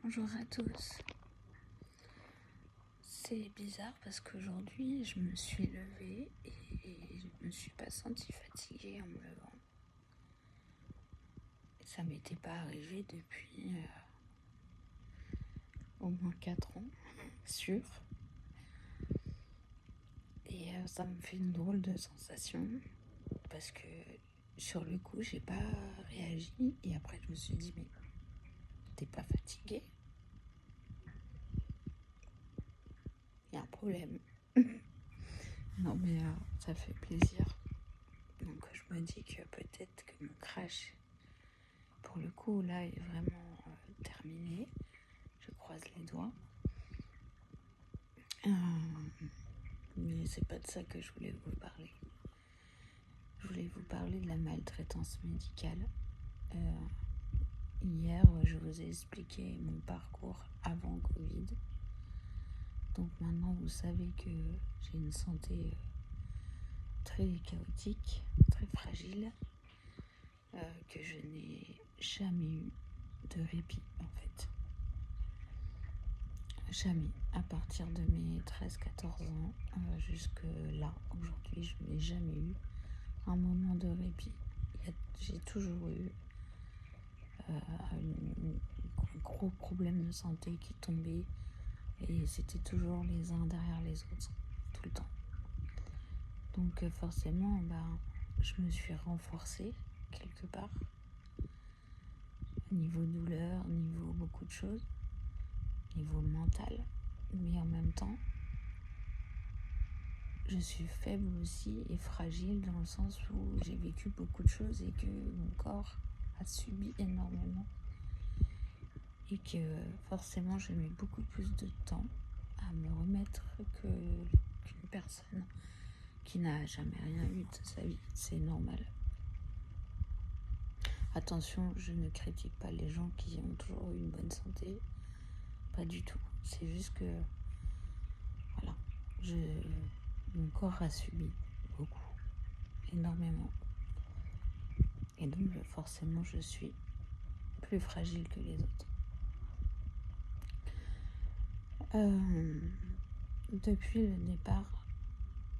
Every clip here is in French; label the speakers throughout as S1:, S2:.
S1: Bonjour à tous. C'est bizarre parce qu'aujourd'hui je me suis levée et je me suis pas sentie fatiguée en me levant. Ça m'était pas arrivé depuis au moins 4 ans, sûr. Et ça me fait une drôle de sensation parce que sur le coup j'ai pas réagi et après je me suis dit mais t'es pas fatiguée? Il y a un problème. Non mais ça fait plaisir. Donc je me dis que peut-être que mon crash pour le coup là est vraiment terminé. Je croise les doigts. Mais c'est pas de ça que je voulais vous parler. Je voulais vous parler de la maltraitance médicale. Hier, je vous ai expliqué mon parcours avant Covid. Donc maintenant, vous savez que j'ai une santé très chaotique, très fragile, que je n'ai jamais eu de répit en fait. Jamais. À partir de mes 13-14 ans jusque là, aujourd'hui, je n'ai jamais eu un moment de répit. J'ai toujours eu un gros problème de santé qui tombait et c'était toujours les uns derrière les autres, tout le temps. Donc forcément, je me suis renforcée quelque part, niveau douleur, niveau beaucoup de choses, niveau mental, mais en même temps, je suis faible aussi et fragile dans le sens où j'ai vécu beaucoup de choses et que mon corps a subi énormément et que forcément j'ai mis beaucoup plus de temps à me remettre qu'une personne qui n'a jamais rien eu de sa vie. C'est normal. Attention, je ne critique pas les gens qui ont toujours eu une bonne santé, pas du tout. C'est juste que voilà, mon corps a subi beaucoup, énormément. Et donc forcément je suis plus fragile que les autres. Depuis le départ,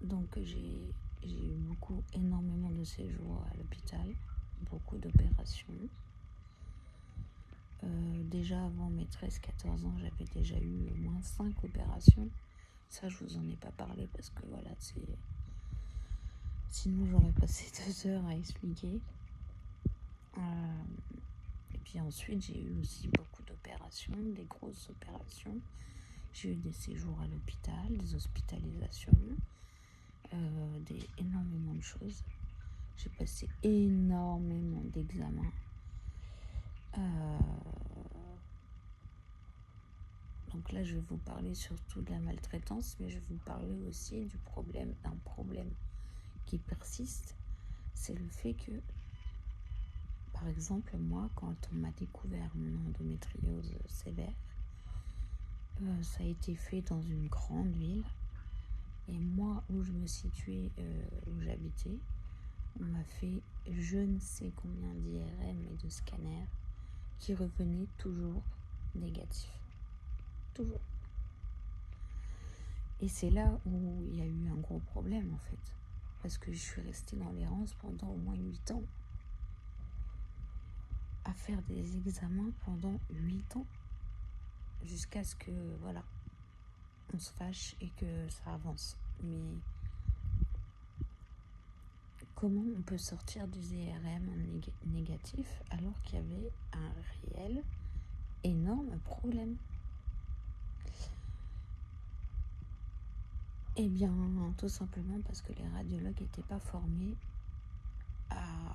S1: donc j'ai eu énormément de séjours à l'hôpital, beaucoup d'opérations. Déjà avant mes 13-14 ans, j'avais déjà eu au moins 5 opérations. Ça, je vous en ai pas parlé parce que voilà, sinon j'aurais passé 2 heures à expliquer. Et puis ensuite, j'ai eu aussi beaucoup d'opérations, des grosses opérations. J'ai eu des séjours à l'hôpital, des hospitalisations, énormément de choses. J'ai passé énormément d'examens. Donc là, je vais vous parler surtout de la maltraitance, mais je vais vous parler aussi d'un problème qui persiste. C'est le fait que, par exemple, moi, quand on m'a découvert mon endométriose sévère, ça a été fait dans une grande ville. Et moi, où je me situais, où j'habitais, on m'a fait je ne sais combien d'IRM et de scanners qui revenaient toujours négatifs. Toujours. Et c'est là où il y a eu un gros problème en fait. Parce que je suis restée dans l'errance pendant au moins 8 ans. À faire des examens pendant 8 ans. Jusqu'à ce que, voilà, on se fâche et que ça avance. Mais comment on peut sortir des IRM négatifs alors qu'il y avait un réel, énorme problème? Eh bien, tout simplement parce que les radiologues n'étaient pas formés à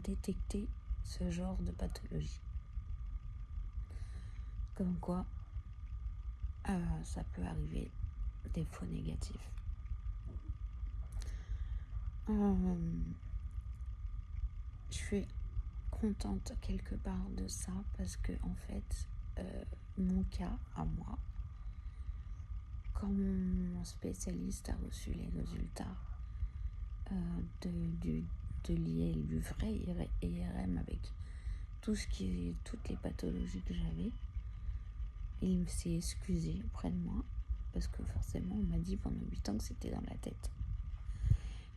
S1: détecter ce genre de pathologie. Comme quoi, ça peut arriver des faux négatifs. Je suis contente quelque part de ça parce que en fait, mon cas à moi, quand mon spécialiste a reçu les résultats de l'IL, du vrai IRM avec toutes les pathologies que j'avais, Il s'est excusé auprès de moi, parce que forcément on m'a dit pendant 8 ans que c'était dans la tête.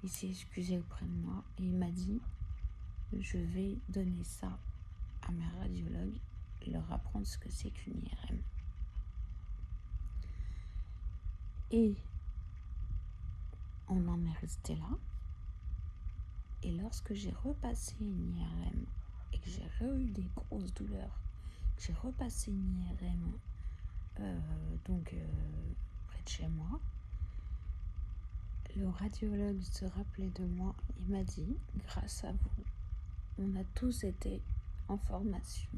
S1: Il s'est excusé auprès de moi et il m'a dit je vais donner ça à mes radiologues, leur apprendre ce que c'est qu'une IRM. Et on en est resté là. Et lorsque j'ai repassé une IRM et que j'ai eu des grosses douleurs, que j'ai repassé une IRM près de chez moi, le radiologue se rappelait de moi et m'a dit, grâce à vous, on a tous été en formation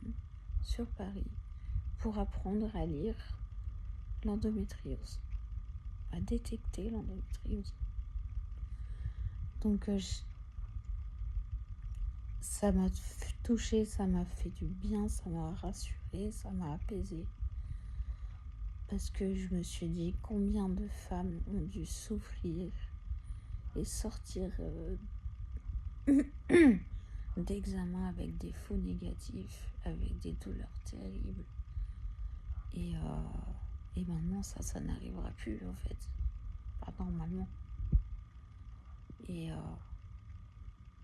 S1: sur Paris pour apprendre à lire l'endométriose, à détecter l'endométriose. Donc ça m'a touchée, ça m'a fait du bien, ça m'a rassurée, ça m'a apaisée. Parce que je me suis dit combien de femmes ont dû souffrir et sortir d'examen avec des faux négatifs, avec des douleurs terribles. Et maintenant, ça n'arrivera plus, en fait. Pas normalement. Et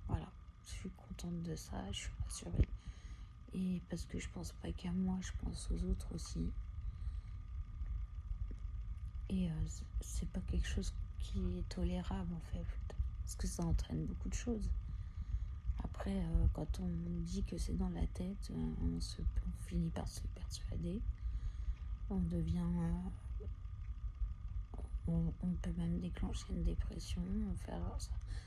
S1: voilà, je suis contente de ça, je suis rassurée. Et parce que je pense pas qu'à moi, je pense aux autres aussi. Et c'est pas quelque chose qui est tolérable, en fait. Parce que ça entraîne beaucoup de choses. Après, quand on dit que c'est dans la tête, on finit par se persuader. On devient... on peut même déclencher une dépression.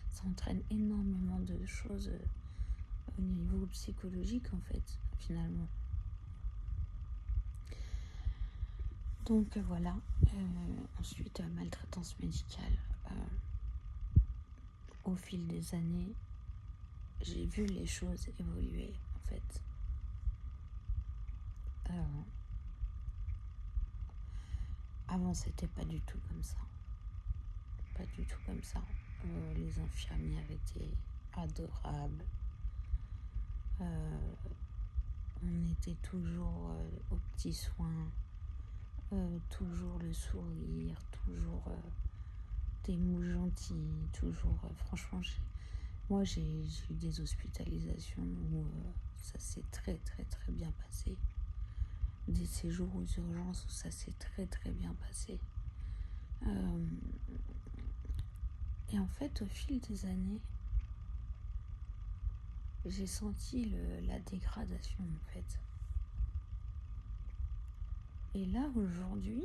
S1: Ça entraîne énormément de choses au niveau psychologique, en fait, finalement. Donc voilà. Ensuite, maltraitance médicale. Au fil des années, j'ai vu les choses évoluer, en fait. Avant, c'était pas du tout comme ça. Pas du tout comme ça. Les infirmières étaient adorables. On était toujours aux petits soins, toujours le sourire, toujours des mots gentils, toujours... franchement, moi, j'ai eu des hospitalisations où ça s'est très, très, très bien passé. Des séjours aux urgences où ça s'est très, très bien passé. Et en fait, au fil des années, j'ai senti la dégradation, en fait. Et là, aujourd'hui,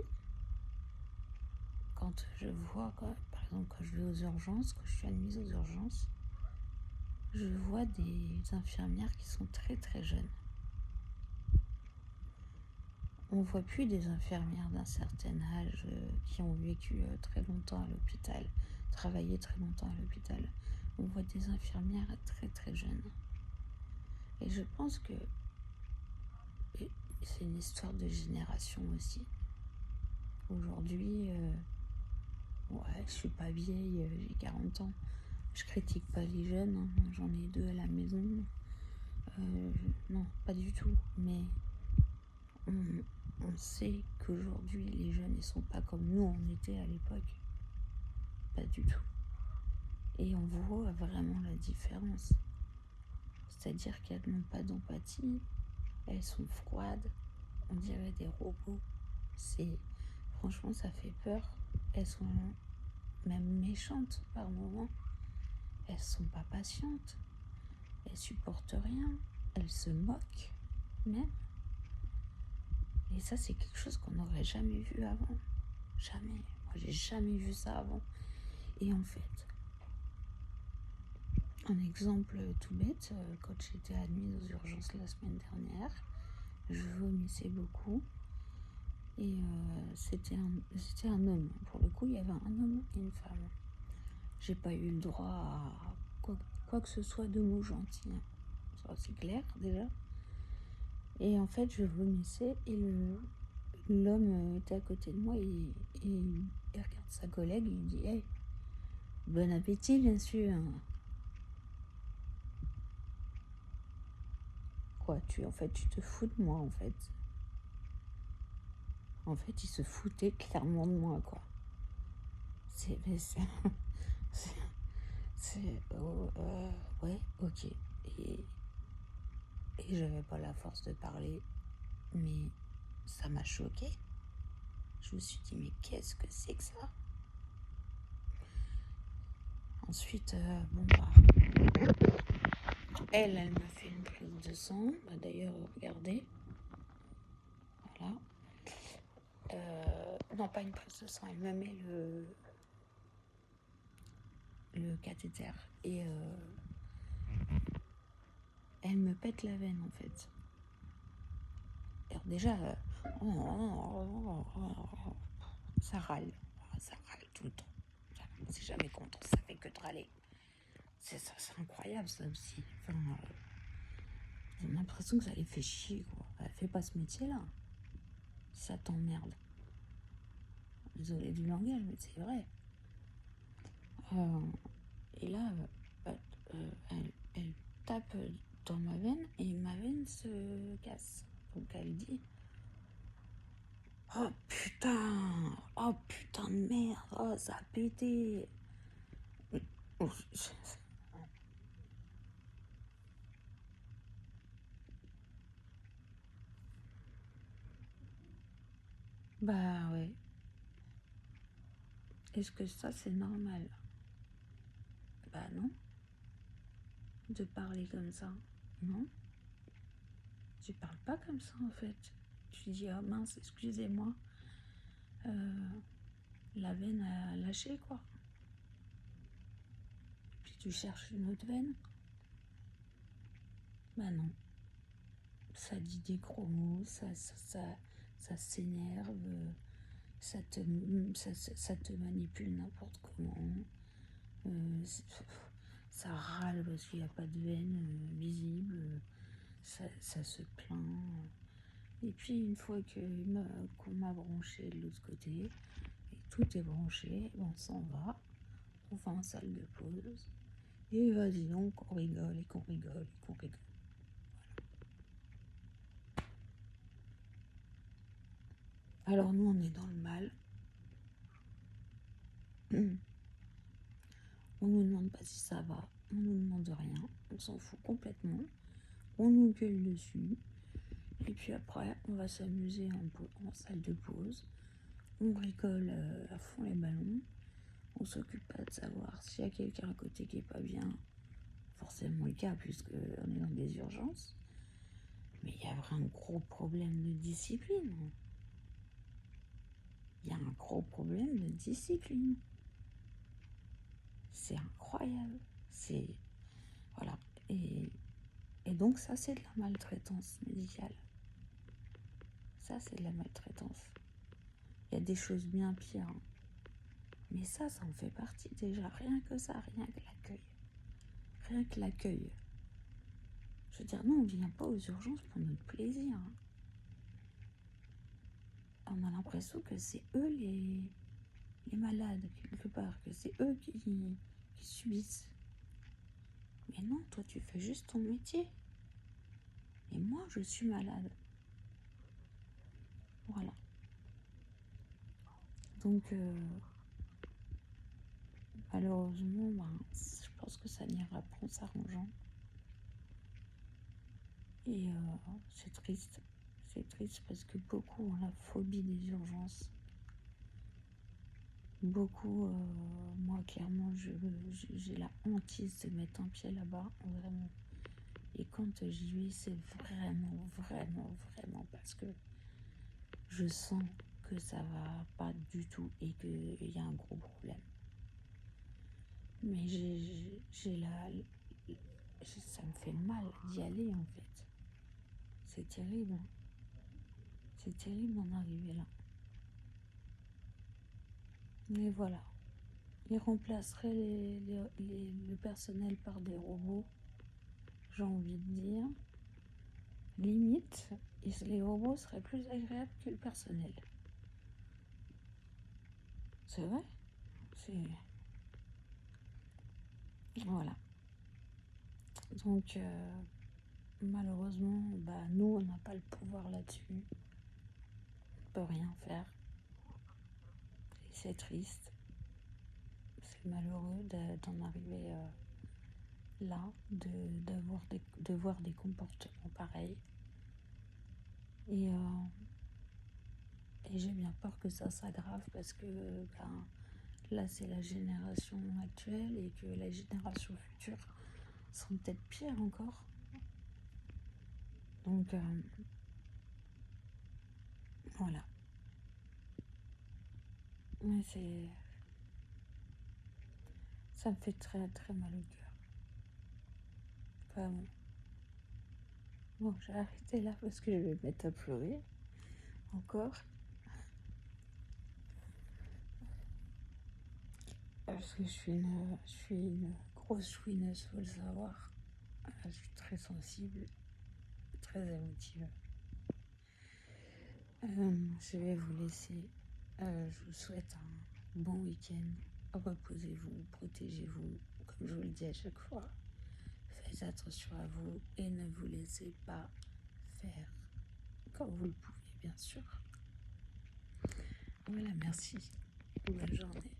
S1: quand je vois, par exemple, quand je vais aux urgences, quand je suis admise aux urgences, je vois des infirmières qui sont très, très jeunes. On ne voit plus des infirmières d'un certain âge qui ont vécu très longtemps à l'hôpital, travaillé très longtemps à l'hôpital. On voit des infirmières très, très jeunes. Et je pense que c'est une histoire de génération aussi. Aujourd'hui, je suis pas vieille, j'ai 40 ans. Je critique pas les jeunes, hein, j'en ai 2 à la maison. Non, pas du tout. Mais on sait qu'aujourd'hui, les jeunes, ils sont pas comme nous, on était à l'époque. Pas du tout. Et on voit vraiment la différence. C'est-à-dire qu'elles n'ont pas d'empathie, elles sont froides, on dirait des robots. Franchement, ça fait peur. Elles sont même méchantes par moments. Elles sont pas patientes. Elles supportent rien. Elles se moquent même. Et ça, c'est quelque chose qu'on n'aurait jamais vu avant. Jamais. Moi, j'ai jamais vu ça avant. Et en fait, un exemple tout bête, quand j'étais admise aux urgences la semaine dernière, je vomissais beaucoup. Et c'était un homme. Pour le coup, il y avait un homme et une femme. J'ai pas eu le droit à quoi que ce soit de mots gentils. Ça, c'est clair, déjà. Et en fait, je vomissais et l'homme était à côté de moi et il regarde sa collègue et il dit « Hey, bon appétit, bien sûr !» Quoi, tu te fous de moi, en fait. En fait, il se foutait clairement de moi, quoi. C'est... c'est... ouais, ok. Et j'avais pas la force de parler, mais ça m'a choquée. Je me suis dit, mais qu'est-ce que c'est que ça? Ensuite, bon, bah, elle m'a fait une prise de sang. Bah, d'ailleurs, regardez. Voilà. Non, pas une prise de sang, elle me met le cathéter. Et elle me pète la veine, en fait. Alors déjà, ça râle. Ça râle tout le temps. C'est jamais content, ça fait que de râler. C'est incroyable, ça aussi. Enfin, j'ai l'impression que ça les fait chier, quoi. Elle fait pas ce métier-là. Ça t'emmerde. Désolée du langage, mais c'est vrai. Et là, elle tape dans ma veine et ma veine se casse. Donc elle dit, oh putain de merde, oh ça a pété. Bah ouais. Est-ce que ça c'est normal? Bah non. De parler comme ça. Non. Tu parles pas comme ça en fait. Tu dis, oh mince, excusez-moi. La veine a lâché quoi. Puis tu cherches une autre veine. Bah non. Ça dit des gros mots, ça s'énerve, ça te manipule n'importe comment. Ça râle parce qu'il n'y a pas de veine visible. Ça se plaint. Et puis une fois qu'on m'a branché de l'autre côté, et tout est branché, on s'en va, on va en salle de pause, et vas-y donc on rigole et qu'on rigole et qu'on rigole. Alors nous on est dans le mal. On nous demande pas si ça va, on nous demande rien, on s'en fout complètement, on nous gueule dessus, et puis après on va s'amuser en salle de pause, on rigole à fond les ballons, on s'occupe pas de savoir s'il y a quelqu'un à côté qui est pas bien, forcément le cas puisque on est dans des urgences, mais il y a vraiment un gros problème de discipline. Il y a un gros problème de discipline. C'est incroyable. C'est... Voilà. Et donc ça, c'est de la maltraitance médicale. Ça, c'est de la maltraitance. Il y a des choses bien pires. Hein. Mais ça en fait partie déjà. Rien que ça, rien que l'accueil. Rien que l'accueil. Je veux dire, nous, on ne vient pas aux urgences pour notre plaisir. Hein. On a l'impression que c'est eux les malades, quelque part. Que c'est eux qui subissent. Mais non, toi, tu fais juste ton métier. Et moi, je suis malade. Voilà. Donc, malheureusement, je pense que ça n'ira pas en s'arrangeant. Et c'est triste. C'est triste parce que beaucoup ont la phobie des urgences. Beaucoup, moi, clairement, j'ai la hantise de mettre un pied là-bas, vraiment. Et quand j'y vais, c'est vraiment, vraiment, vraiment parce que je sens que ça va pas du tout et qu'il y a un gros problème. Mais ça me fait mal d'y aller en fait. C'est terrible. C'est terrible d'en arriver là. Mais voilà. Ils remplaceraient le personnel par des robots, j'ai envie de dire. Limite, les robots seraient plus agréables que le personnel. C'est vrai. C'est... Voilà. Donc, malheureusement, nous, on n'a pas le pouvoir là-dessus. peux rien faire. Et c'est triste, c'est malheureux d'en arriver là, de voir des comportements pareils. Et j'ai bien peur que ça s'aggrave parce que là, c'est la génération actuelle et que les générations futures sont peut-être pires encore. Donc, voilà. Mais ça me fait très très mal au cœur. Vraiment. Bon, j'ai arrêté là parce que je vais me mettre à pleurer. Encore. Parce que je suis une grosse chouineuse, faut le savoir. Je suis très sensible, très émotive. Je vais vous laisser. Je vous souhaite un bon week-end. Reposez-vous, protégez-vous, comme je vous le dis à chaque fois. Faites attention à vous et ne vous laissez pas faire quand vous le pouvez, bien sûr. Voilà, merci. Bonne journée.